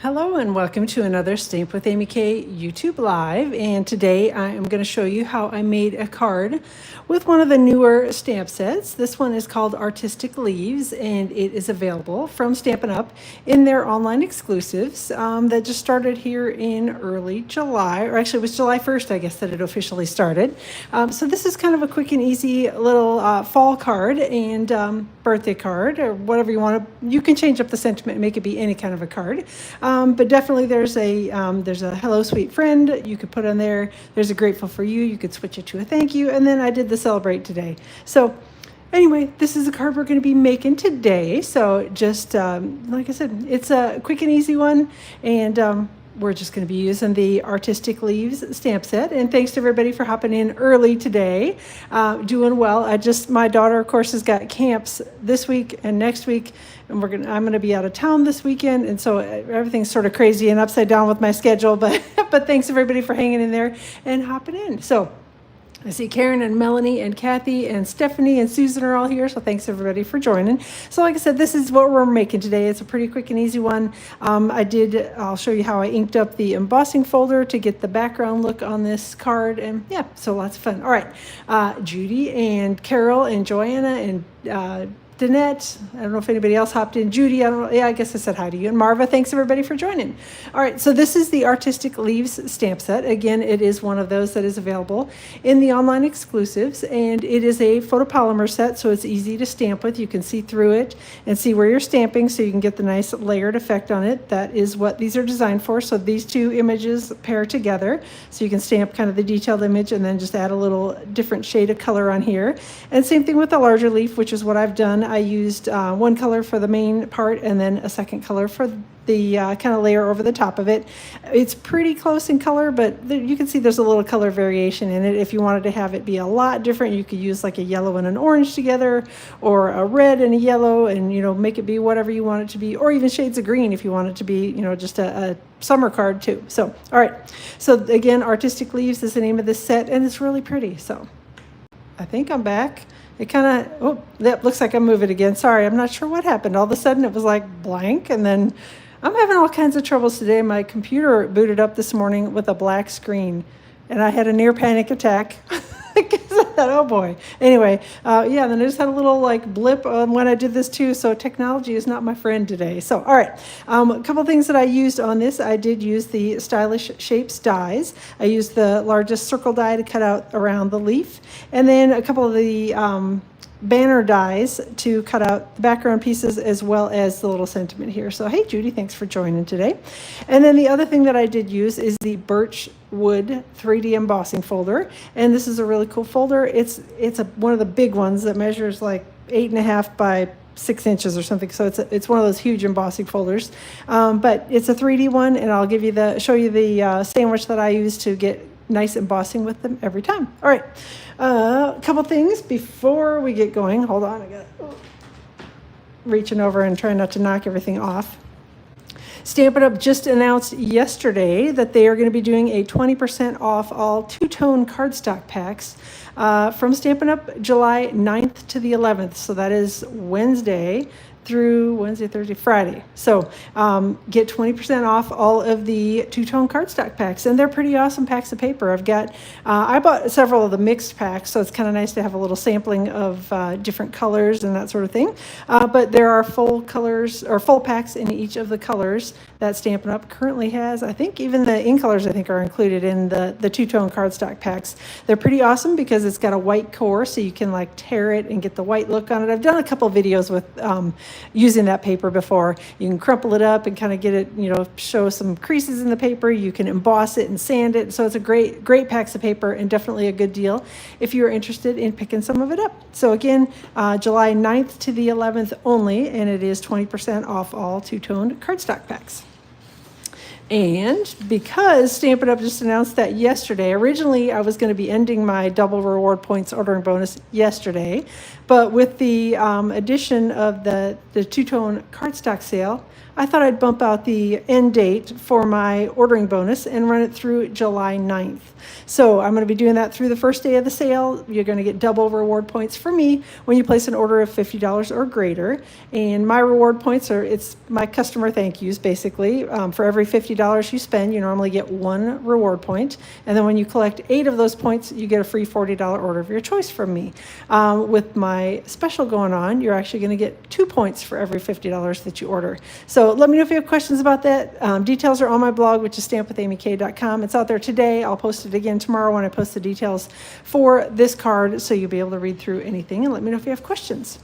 Hello and welcome to another Stamp with Amy K YouTube Live. And today I am going to show you how I made a card with one of the newer stamp sets. This one is called Artistic Leaves and it is available from Stampin' Up! In their online exclusives that just started here in early July, or actually it was July 1st, I guess, that it officially started. So this is kind of a quick and easy little fall card and birthday card or whatever you want to. You can change up the sentiment and make it be any kind of a card. But definitely there's a hello sweet friend you could put on there. There's a grateful for you. You could switch it to a thank you. And then I did the celebrate today. So anyway, this is a card we're going to be making today. So just like I said, it's a quick and easy one. And we're just going to be using the Artistic Leaves stamp set. And thanks to everybody for hopping in early today. Doing well. My daughter, of course, has got camps this week and next week. And I'm going to be out of town this weekend. And so everything's sort of crazy and upside down with my schedule. But thanks everybody for hanging in there and hopping in. So I see Karen and Melanie and Kathy and Stephanie and Susan are all here. So thanks everybody for joining. So like I said, this is what we're making today. It's a pretty quick and easy one. I'll show you how I inked up the embossing folder to get the background look on this card. And yeah, so lots of fun. All right, Judy and Carol and Joanna and Danette, I don't know if anybody else hopped in. Judy, I don't know. Yeah, I guess I said hi to you. And Marva, thanks everybody for joining. All right, so this is the Artistic Leaves stamp set. Again, it is one of those that is available in the online exclusives, and it is a photopolymer set, so it's easy to stamp with. You can see through it and see where you're stamping, so you can get the nice layered effect on it. That is what these are designed for. So these two images pair together, so you can stamp kind of the detailed image and then just add a little different shade of color on here. And same thing with the larger leaf, which is what I've done. I used one color for the main part and then a second color for the kind of layer over the top of it. It's pretty close in color, but you can see there's a little color variation in it. If you wanted to have it be a lot different, you could use like a yellow and an orange together, or a red and a yellow, and make it be whatever you want it to be, or even shades of green if you want it to be just a summer card too. So all right, so again, Artistic Leaves is the name of this set, and it's really pretty. So I think I'm back. It kind of, that looks like I'm moving again. Sorry, I'm not sure what happened. All of a sudden it was like blank, and then I'm having all kinds of troubles today. My computer booted up this morning with a black screen, and I had a near panic attack. Because I thought, oh boy. Anyway, yeah, then I just had a little like blip on when I did this too. So technology is not my friend today. So, all right, a couple things that I used on this. I did use the Stylish Shapes dies. I used the largest circle die to cut out around the leaf. And then a couple of the banner dies to cut out the background pieces, as well as the little sentiment here. So hey Judy, thanks for joining today. And then the other thing that I did use is the birch wood 3D embossing folder, and this is a really cool folder. It's one of the big ones that measures like 8.5 by 6 inches or something. So it's one of those huge embossing folders, but it's a 3D one, and I'll show you the sandwich that I use to get nice embossing with them every time. All right, a couple things before we get going. Hold on, I got reaching over and trying not to knock everything off. Stampin' Up! Just announced yesterday that they are going to be doing a 20% off all two-tone cardstock packs from Stampin' Up! July 9th to the 11th. So that is Wednesday through Wednesday, Thursday, Friday. So get 20% off all of the two-tone cardstock packs, and they're pretty awesome packs of paper. I bought several of the mixed packs, so it's kind of nice to have a little sampling of different colors and that sort of thing. But there are full colors or full packs in each of the colors that Stampin' Up! Currently has. I think even the in colors are included in the two-tone cardstock packs. They're pretty awesome because it's got a white core, so you can like tear it and get the white look on it. I've done a couple videos with using that paper before. You can crumple it up and kind of get it, show some creases in the paper. You can emboss it and sand it. So it's a great packs of paper, and definitely a good deal if you're interested in picking some of it up. So again, July 9th to the 11th only, and it is 20% off all two-toned cardstock packs. And because Stampin' Up! Just announced that yesterday, originally I was going to be ending my double reward points ordering bonus yesterday, But with the addition of the two-tone cardstock sale, I thought I'd bump out the end date for my ordering bonus and run it through July 9th. So I'm going to be doing that through the first day of the sale. You're going to get double reward points for me when you place an order of $50 or greater. And my reward points it's my customer thank yous, basically. For every $50 you spend, you normally get 1 reward point. And then when you collect 8 of those points, you get a free $40 order of your choice from me. With my special going on, you're actually going to get 2 points for every $50 that you order. So let me know if you have questions about that. Details are on my blog, which is stampwithamyk.com. It's out there today. I'll post it again tomorrow when I post the details for this card, so you'll be able to read through anything and let me know if you have questions.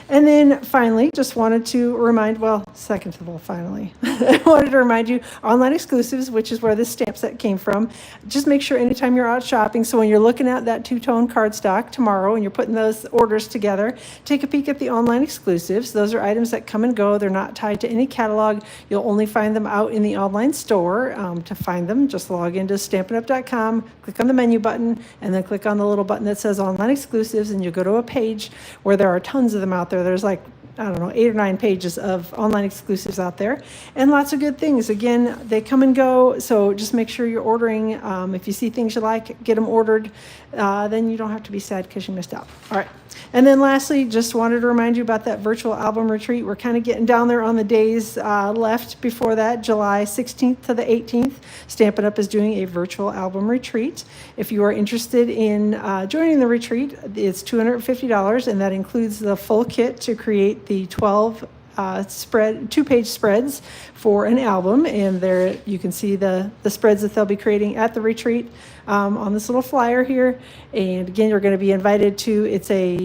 And then finally, just wanted to remind, second of all, finally, I wanted to remind you, online exclusives, which is where this stamp set came from. Just make sure anytime you're out shopping, so when you're looking at that two-tone cardstock tomorrow and you're putting those orders together, take a peek at the online exclusives. Those are items that come and go. They're not tied to any catalog. You'll only find them out in the online store. To find them, just log into stampinup.com, click on the menu button, and then click on the little button that says online exclusives, and you'll go to a page where there are tons of them out there. There's like, I don't know, 8 or 9 pages of online exclusives out there, and lots of good things. Again, they come and go, so just make sure you're ordering. If you see things you like, get them ordered. Then you don't have to be sad because you missed out. All right. And then lastly, just wanted to remind you about that virtual album retreat. We're kind of getting down there on the days left before that. July 16th to the 18th, Stampin' Up! Is doing a virtual album retreat. If you are interested in joining the retreat, it's $250, and that includes the full kit to create the 12 2-page spreads for an album, and there you can see the spreads that they'll be creating at the retreat on this little flyer here. And again, you're going to be invited to, it's a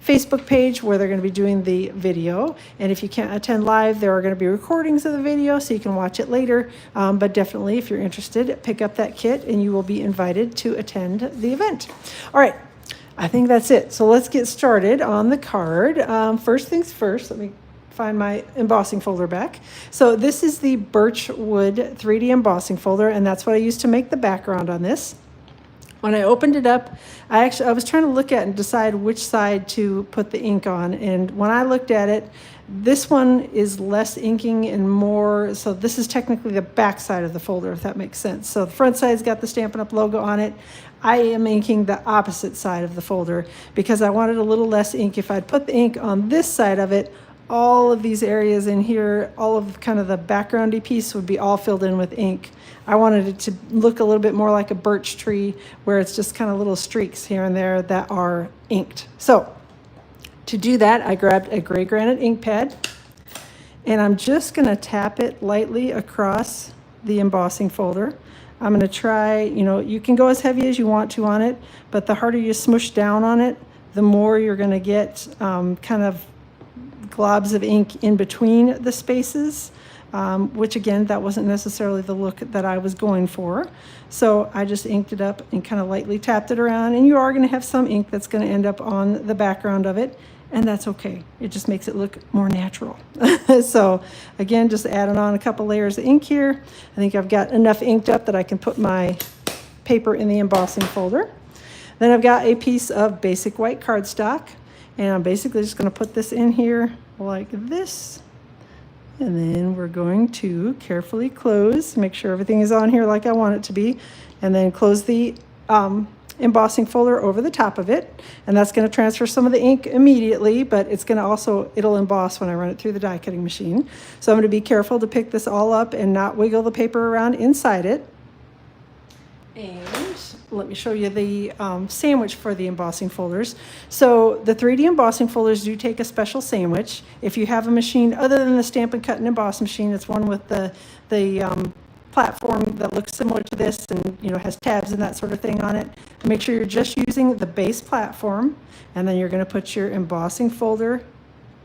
Facebook page where they're going to be doing the video, and if you can't attend live, there are going to be recordings of the video so you can watch it later. But definitely, if you're interested, pick up that kit and you will be invited to attend the event. All right, I think that's it. So let's get started on the card. First things first, let me find my embossing folder back. So this is the Birchwood 3D embossing folder, and that's what I used to make the background on this. When I opened it up, I was trying to look at and decide which side to put the ink on, and when I looked at it, this one is less inking and more, so this is technically the back side of the folder, if that makes sense. So the front side's got the Stampin' Up! Logo on it. I am inking the opposite side of the folder because I wanted a little less ink. If I'd put the ink on this side of it, all of these areas in here, all of kind of the backgroundy piece would be all filled in with ink. I wanted it to look a little bit more like a birch tree where it's just kind of little streaks here and there that are inked. So to do that, I grabbed a gray granite ink pad, and I'm just going to tap it lightly across the embossing folder. I'm going to try, you can go as heavy as you want to on it, but the harder you smush down on it, the more you're going to get kind of globs of ink in between the spaces, which again, that wasn't necessarily the look that I was going for. So I just inked it up and kind of lightly tapped it around, and you are going to have some ink that's going to end up on the background of it, and that's okay. It just makes it look more natural. So again, just adding on a couple layers of ink here. I think I've got enough inked up that I can put my paper in the embossing folder. Then I've got a piece of basic white cardstock, and I'm basically just going to put this in here like this, and then we're going to carefully close, make sure everything is on here like I want it to be, and then close the embossing folder over the top of it, and that's going to transfer some of the ink immediately, but it's going to also, it'll emboss when I run it through the die cutting machine. So I'm going to be careful to pick this all up and not wiggle the paper around inside it. And let me show you the sandwich for the embossing folders. So the 3D embossing folders do take a special sandwich. If you have a machine other than the Stampin' Cut and Emboss machine, it's one with the platform that looks similar to this and has tabs and that sort of thing on it. Make sure you're just using the base platform, and then you're going to put your embossing folder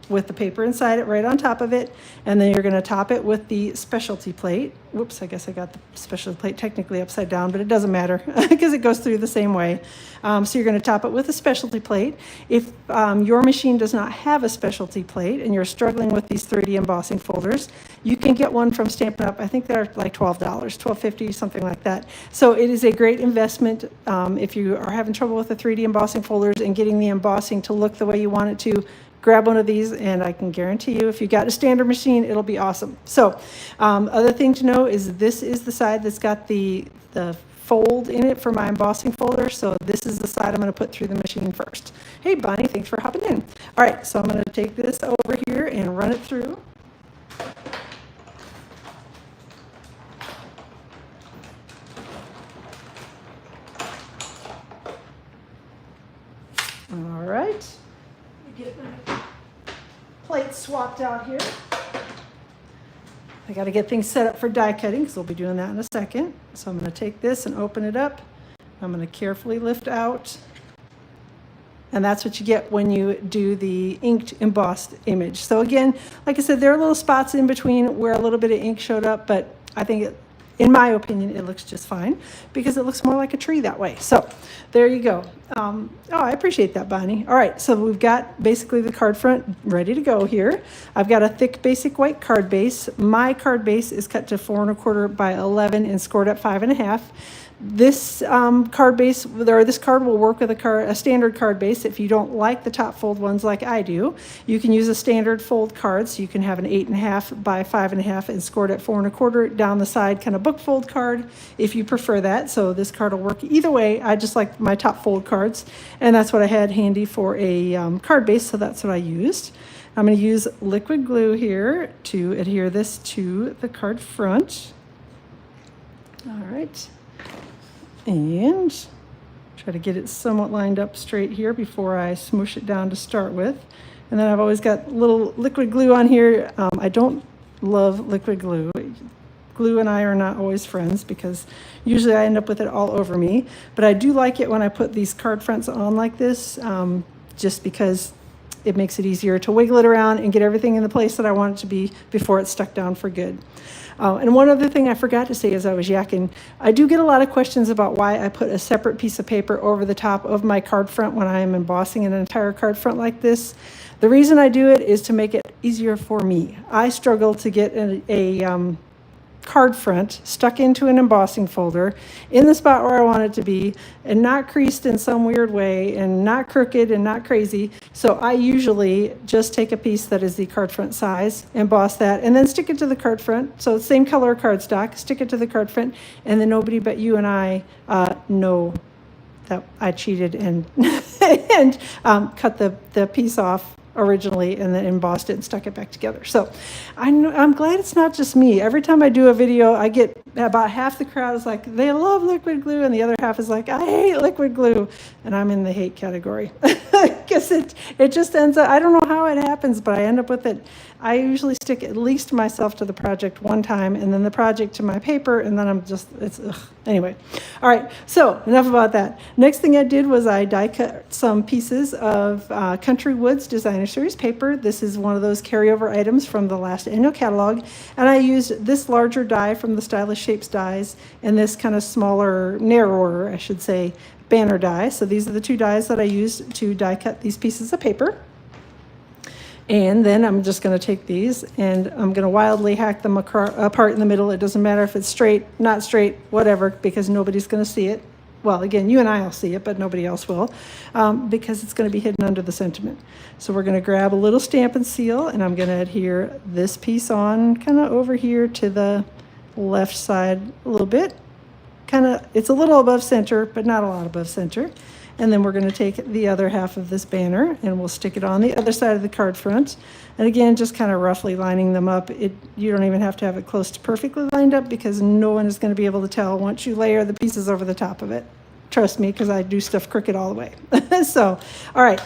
with the paper inside it right on top of it, and then you're going to top it with the specialty plate. Whoops, I guess I got the specialty plate technically upside down, but it doesn't matter because it goes through the same way. So you're going to top it with a specialty plate. If your machine does not have a specialty plate and you're struggling with these 3D embossing folders, you can get one from Stampin' Up. I think they're like $12, $12.50, something like that. So it is a great investment if you are having trouble with the 3D embossing folders and getting the embossing to look the way you want it to. Grab one of these, and I can guarantee you, if you got a standard machine, it'll be awesome. So, other thing to know is this is the side that's got the fold in it for my embossing folder. So this is the side I'm going to put through the machine first. Hey, Bonnie, thanks for hopping in. All right, so I'm going to take this over here and run it through. All right. Get my plate swapped out here. I got to get things set up for die cutting because we'll be doing that in a second. So I'm going to take this and open it up. I'm going to carefully lift out. And that's what you get when you do the inked embossed image. So again, like I said, there are little spots in between where a little bit of ink showed up, but I think in my opinion, it looks just fine because it looks more like a tree that way. So there you go. Oh, I appreciate that, Bonnie. All right, so we've got basically the card front ready to go here. I've got a thick basic white card base. My card base is cut to 4 1/4 by 11 and scored at 5 1/2. This card base, or this card will work with a standard card base. If you don't like the top fold ones like I do, you can use a standard fold card. So you can have an 8 1/2 by 5 1/2 and scored at 4 1/4 down the side, kind of book fold card if you prefer that. So this card will work either way. I just like my top fold cards, and that's what I had handy for a card base. So that's what I used. I'm going to use liquid glue here to adhere this to the card front. All right. And try to get it somewhat lined up straight here before I smoosh it down to start with. And then I've always got little liquid glue on here. I don't love liquid glue. Glue and I are not always friends because usually I end up with it all over me. But I do like it when I put these card fronts on like this, just because it makes it easier to wiggle it around and get everything in the place that I want it to be before it's stuck down for good. And one other thing I forgot to say as I was yakking, I do get a lot of questions about why I put a separate piece of paper over the top of my card front when I am embossing an entire card front like this. The reason I do it is to make it easier for me. I struggle to get a card front stuck into an embossing folder in the spot where I want it to be and not creased in some weird way and not crooked and not crazy. So I usually just take a piece that is the card front size, emboss that, and then stick it to the card front. So same color cardstock, stick it to the card front, and then nobody but you and I know that I cheated and and cut the piece off originally and then embossed it and stuck it back together. So I'm glad it's not just me. Every time I do a video, I get about half the crowd is like, they love liquid glue, and the other half is like, I hate liquid glue, and I'm in the hate category. Because it just ends up, I don't know how it happens, but I end up with it. I usually stick at least myself to the project one time and then the project to my paper, and then I'm just, it's, ugh. Anyway. All right, so enough about that. Next thing I did was I die cut some pieces of Country Woods Designer Series paper. This is one of those carryover items from the last annual catalog, and I used this larger die from the Stylish Shapes dies and this kind of smaller, narrower, I should say, banner die. So these are the two dies that I used to die cut these pieces of paper. And then I'm just going to take these and I'm going to wildly hack them apart in the middle. It doesn't matter if it's straight, not straight, whatever, because nobody's going to see it. Well, again, you and I will see it, but nobody else will, because it's going to be hidden under the sentiment. So we're going to grab a little Stampin' Seal, and I'm going to adhere this piece on kind of over here to the left side a little bit. Kind of, it's a little above center, but not a lot above center. And then we're going to take the other half of this banner and we'll stick it on the other side of the card front. And again, just kind of roughly lining them up. You don't even have to have it close to perfectly lined up because no one is going to be able to tell once you layer the pieces over the top of it. Trust me, because I do stuff crooked all the way. So, all right.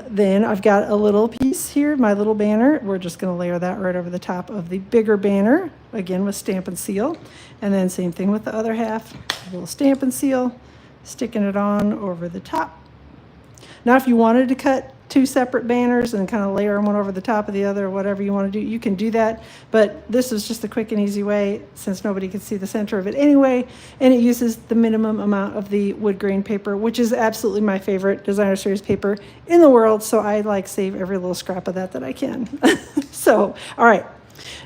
Then I've got a little piece here, my little banner. We're just going to layer that right over the top of the bigger banner, again with Stampin' Seal. And then same thing with the other half, a little Stampin' Seal, sticking it on over the top. Now, if you wanted to cut two separate banners and kind of layer them one over the top of the other, or whatever you want to do, you can do that. But this is just a quick and easy way, since nobody can see the center of it anyway, and it uses the minimum amount of the wood grain paper, which is absolutely my favorite designer series paper in the world. So I like save every little scrap of that I can. So, all right.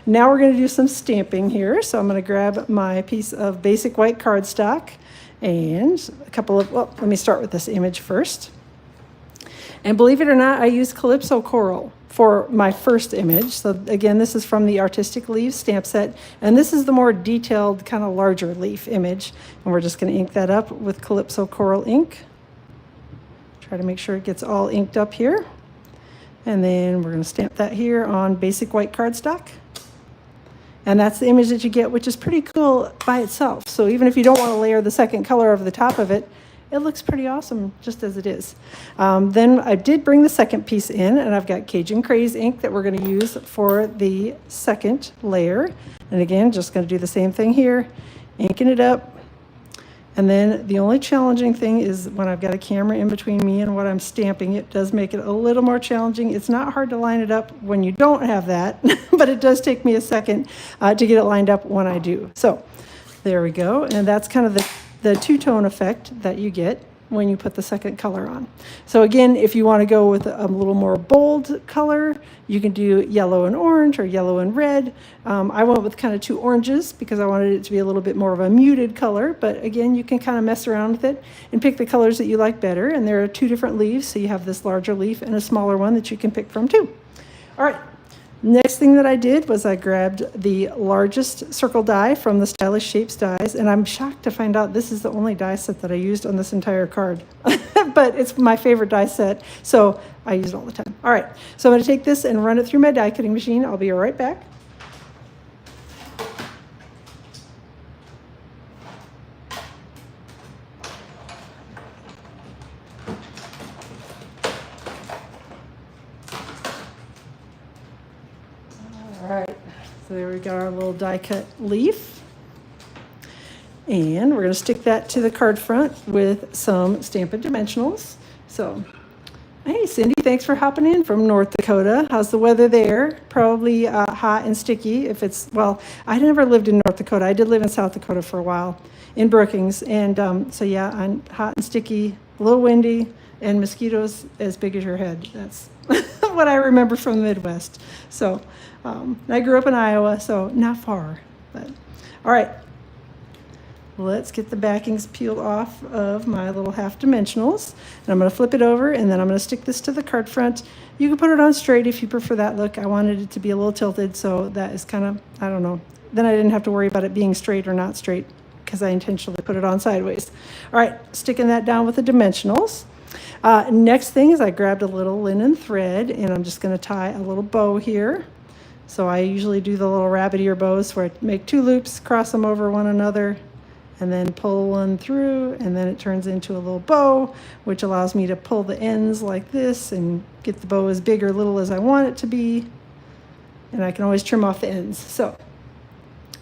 Now we're going to do some stamping here. So I'm going to grab my piece of basic white cardstock and a couple of, well, let me start with this image first. And believe it or not, I used Calypso Coral for my first image. So again, this is from the Artistic Leaves stamp set. And this is the more detailed, kind of larger leaf image. And we're just going to ink that up with Calypso Coral ink. Try to make sure it gets all inked up here. And then we're going to stamp that here on basic white cardstock. And that's the image that you get, which is pretty cool by itself. So even if you don't want to layer the second color over the top of it, it looks pretty awesome just as it is. Then I did bring the second piece in, and I've got Cajun Craze ink that we're going to use for the second layer. And again, just going to do the same thing here, inking it up. And then the only challenging thing is when I've got a camera in between me and what I'm stamping, it does make it a little more challenging. It's not hard to line it up when you don't have that, but it does take me a second to get it lined up when I do. So there we go. And that's kind of the two-tone effect that you get when you put the second color on. So again, if you want to go with a little more bold color, you can do yellow and orange or yellow and red. I went with kind of two oranges because I wanted it to be a little bit more of a muted color, but again, you can kind of mess around with it and pick the colors that you like better. And there are two different leaves, so you have this larger leaf and a smaller one that you can pick from too. All right. Next thing that I did was I grabbed the largest circle die from the Stylish Shapes dies, and I'm shocked to find out this is the only die set that I used on this entire card. But it's my favorite die set, so I use it all the time. All right, so I'm going to take this and run it through my die cutting machine. I'll be right back. All right, so there we got our little die cut leaf. And we're going to stick that to the card front with some Stampin' Dimensionals. So, hey Cindy, thanks for hopping in from North Dakota. How's the weather there? Probably hot and sticky if it's, well, I never lived in North Dakota. I did live in South Dakota for a while in Brookings. And so yeah, I'm hot and sticky, a little windy, and mosquitoes as big as your head. That's what I remember from the Midwest. So I grew up in Iowa, so not far. But all right, let's get the backings peeled off of my little half dimensionals. And I'm going to flip it over, and then I'm going to stick this to the card front. You can put it on straight if you prefer that look. I wanted it to be a little tilted, so that is kind of, I don't know. Then I didn't have to worry about it being straight or not straight because I intentionally put it on sideways. All right, sticking that down with the dimensionals. Next thing is I grabbed a little linen thread, and I'm just going to tie a little bow here. So I usually do the little rabbit ear bows where I make two loops, cross them over one another, and then pull one through, and then it turns into a little bow, which allows me to pull the ends like this and get the bow as big or little as I want it to be. And I can always trim off the ends. So,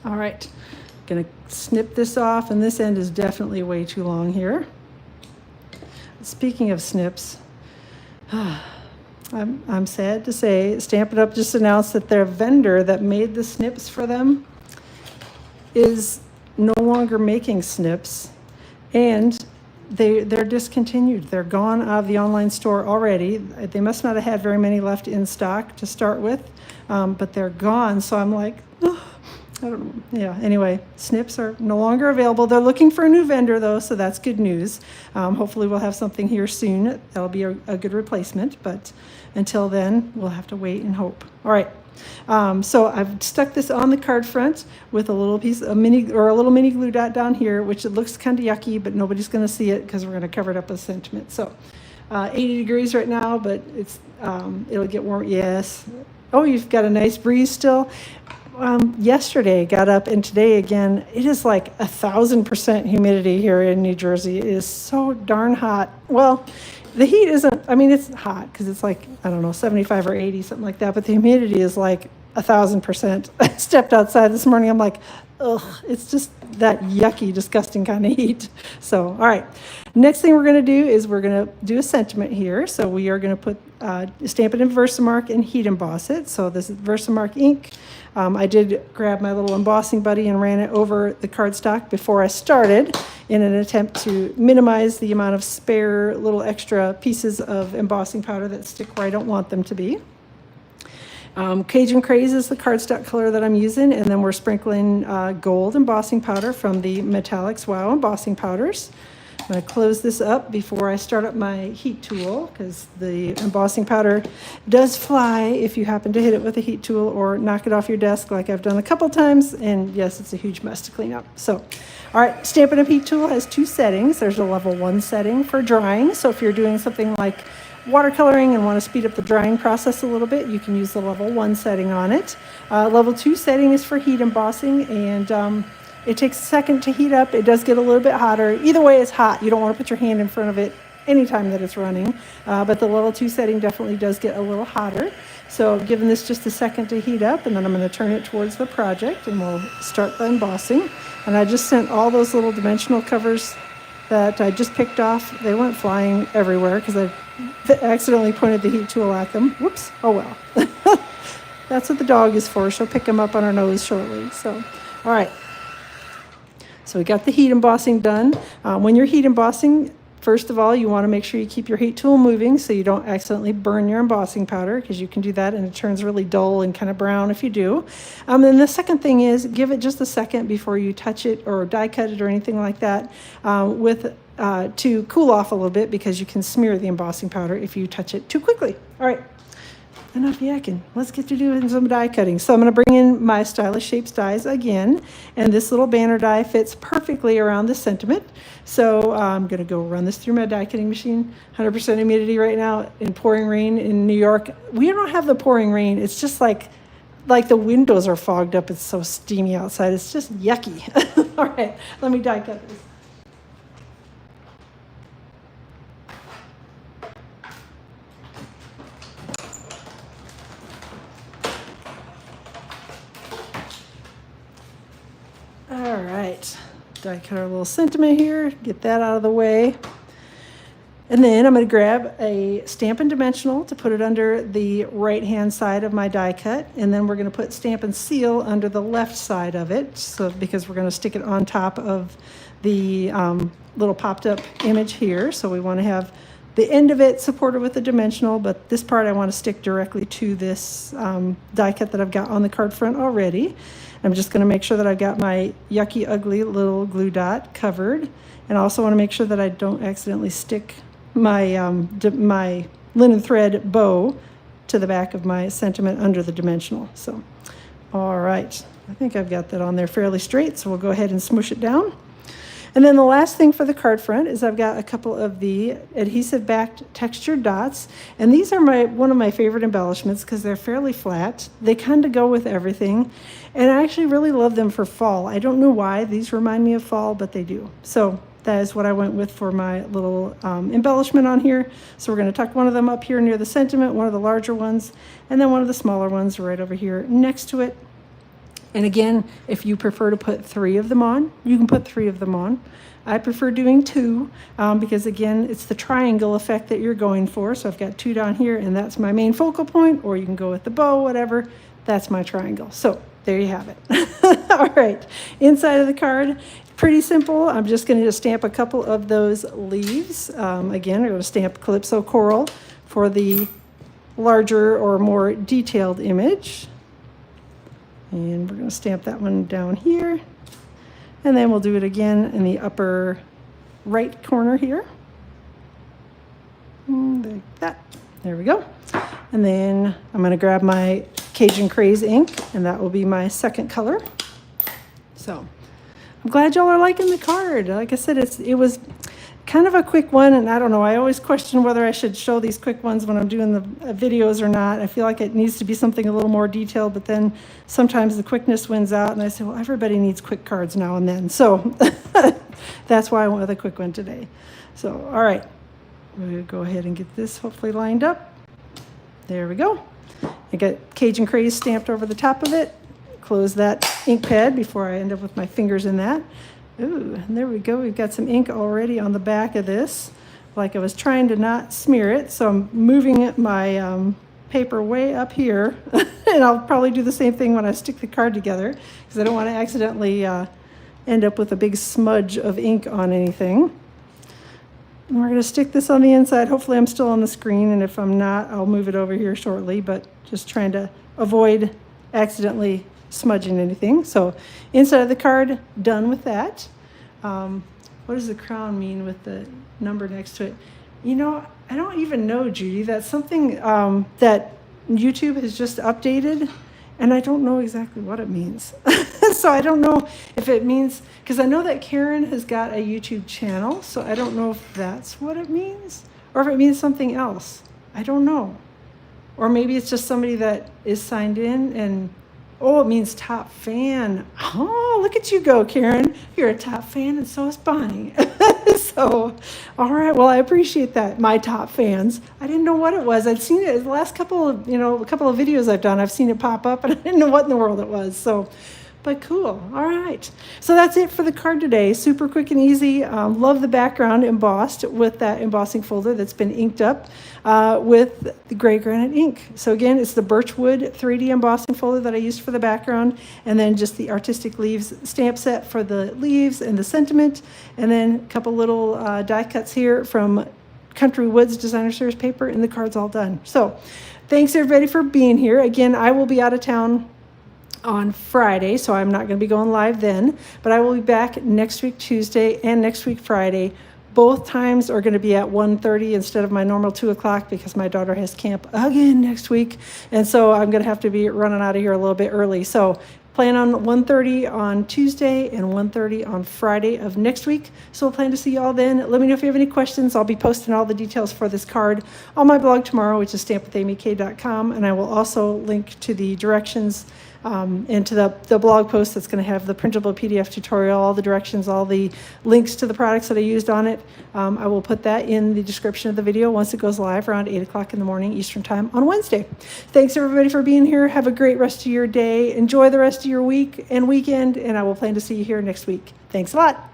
all right, gonna snip this off, and this end is definitely way too long here. Speaking of snips, I'm sad to say Stampin' Up! Just announced that their vendor that made the snips for them is no longer making snips, and they're discontinued. They're gone out of the online store already. They must not have had very many left in stock to start with, but they're gone. So I'm like, oh, I don't know. Yeah, anyway, snips are no longer available. They're looking for a new vendor, though, so that's good news. Hopefully we'll have something here soon. That'll be a good replacement, but until then, we'll have to wait and hope. All right, so I've stuck this on the card front with a little piece of mini glue dot down here, which it looks kind of yucky, but nobody's going to see it because we're going to cover it up with sentiment. So 80 degrees right now, but it's it'll get warm. Yes. Oh, you've got a nice breeze still. Yesterday got up, and today again, it is like 1,000% humidity here in New Jersey. It is so darn hot. Well, the heat isn't, I mean, it's hot because it's like, I don't know, 75 or 80, something like that, but the humidity is like 1,000%. I stepped outside this morning, I'm like, ugh, it's just that yucky, disgusting kind of heat. So, all right, next thing we're going to do is we're going to do a sentiment here. So we are going to put Stampin' in Versamark and heat emboss it. So this is Versamark ink. I did grab my little embossing buddy and ran it over the cardstock before I started in an attempt to minimize the amount of spare little extra pieces of embossing powder that stick where I don't want them to be. Cajun Craze is the cardstock color that I'm using, and then we're sprinkling gold embossing powder from the Metallics Wow embossing powders. I'm going to close this up before I start up my heat tool, because the embossing powder does fly if you happen to hit it with a heat tool or knock it off your desk like I've done a couple times, and yes, it's a huge mess to clean up. So, all right, Stampin' Up! Heat tool has two settings. There's a level 1 setting for drying, so if you're doing something like watercoloring and want to speed up the drying process a little bit, you can use the level 1 setting on it. Level 2 setting is for heat embossing, and it takes a second to heat up. It does get a little bit hotter. Either way, it's hot. You don't want to put your hand in front of it anytime that it's running. But the level 2 setting definitely does get a little hotter. So giving this just a second to heat up, and then I'm going to turn it towards the project, and we'll start the embossing. And I just sent all those little dimensional covers that I just picked off. They went flying everywhere because I accidentally pointed the heat tool at them. Whoops. Oh, well. That's what the dog is for. She'll pick them up on her nose shortly. So, all right. So we got the heat embossing done. When you're heat embossing, first of all, you want to make sure you keep your heat tool moving so you don't accidentally burn your embossing powder, because you can do that and it turns really dull and kind of brown if you do. Then the second thing is give it just a second before you touch it or die cut it or anything like that to cool off a little bit, because you can smear the embossing powder if you touch it too quickly. All right. Enough yakking. Let's get to doing some die cutting. So I'm going to bring in my Stylish Shapes dies again, and this little banner die fits perfectly around the sentiment. So I'm going to go run this through my die cutting machine. 100% humidity right now in pouring rain in New York. We don't have the pouring rain. It's just like the windows are fogged up. It's so steamy outside. It's just yucky. All right, let me die cut this. All right, die cut our little sentiment here, get that out of the way. And then I'm going to grab a Stampin' Dimensional to put it under the right-hand side of my die cut. And then we're going to put Stampin' Seal under the left side of it, so because we're going to stick it on top of the little popped-up image here. So we want to have the end of it supported with the dimensional, but this part I want to stick directly to this die cut that I've got on the card front already. I'm just going to make sure that I've got my yucky, ugly little glue dot covered. And I also want to make sure that I don't accidentally stick my, my linen thread bow to the back of my sentiment under the dimensional. So, all right. I think I've got that on there fairly straight, so we'll go ahead and smoosh it down. And then the last thing for the card front is I've got a couple of the adhesive backed textured dots. And these are one of my favorite embellishments because they're fairly flat. They kind of go with everything. And I actually really love them for fall. I don't know why. These remind me of fall, but they do. So that is what I went with for my little embellishment on here. So we're going to tuck one of them up here near the sentiment, one of the larger ones, and then one of the smaller ones right over here next to it. And again, if you prefer to put 3 of them on, you can put 3 of them on. I prefer doing 2 because again, it's the triangle effect that you're going for. So I've got 2 down here and that's my main focal point, or you can go with the bow, whatever. That's my triangle. So there you have it. All right, inside of the card, pretty simple. I'm just going to stamp a couple of those leaves. Again, I'm going to stamp Calypso Coral for the larger or more detailed image. And we're going to stamp that one down here. And then we'll do it again in the upper right corner here. Like that. There we go. And then I'm going to grab my Cajun Craze ink, and that will be my second color. So I'm glad y'all are liking the card. Like I said, it was kind of a quick one, and I don't know, I always question whether I should show these quick ones when I'm doing the videos or not. I feel like it needs to be something a little more detailed, but then sometimes the quickness wins out, and I say, well, everybody needs quick cards now and then. So that's why I went with a quick one today. So, all right, we're gonna go ahead and get this hopefully lined up. There we go. I got Cajun Craze stamped over the top of it. Close that ink pad before I end up with my fingers in that. Ooh, and there we go. We've got some ink already on the back of this. like I was trying to not smear it. So I'm moving my paper way up here. And I'll probably do the same thing when I stick the card together, because I don't want to accidentally end up with a big smudge of ink on anything. And we're going to stick this on the inside. Hopefully I'm still on the screen, and if I'm not, I'll move it over here shortly, but just trying to avoid accidentally smudging anything. So inside of the card, done with that. What does the crown mean with the number next to it? You know, I don't even know, Judy. That's something that YouTube has just updated, and I don't know exactly what it means. So I don't know if it means, because I know that Karen has got a YouTube channel, so I don't know if that's what it means, or if it means something else. I don't know. Or maybe it's just somebody that is signed in and, oh, it means top fan. Oh, look at you go, Karen. You're a top fan, and so is Bonnie. So, all right. Well, I appreciate that. My top fans. I didn't know what it was. I'd seen it the last couple of, a couple of videos I've done. I've seen it pop up, and I didn't know what in the world it was. So, but cool. All right. So that's it for the card today. Super quick and easy. Love the background embossed with that embossing folder that's been inked up with the gray granite ink. So again, it's the Birchwood 3D embossing folder that I used for the background, and then just the Artistic Leaves stamp set for the leaves and the sentiment, and then a couple little die cuts here from Country Woods Designer Series paper, and the card's all done. So thanks everybody for being here. Again, I will be out of town on Friday, so I'm not going to be going live then, but I will be back next week Tuesday and next week Friday. Both times are going to be at 1:30 instead of my normal 2 o'clock, because my daughter has camp again next week, and so I'm going to have to be running out of here a little bit early. So plan on 1:30 on Tuesday and 1:30 on Friday of next week. So we'll plan to see you all then. Let me know if you have any questions. I'll be posting all the details for this card on my blog tomorrow, which is stampwithamyk.com, and I will also link to the directions and to the blog post that's going to have the printable PDF tutorial, all the directions, all the links to the products that I used on it. I will put that in the description of the video once it goes live around 8 o'clock in the morning Eastern time on Wednesday. Thanks everybody for being here. Have a great rest of your day. Enjoy the rest of your week and weekend, and I will plan to see you here next week. Thanks a lot.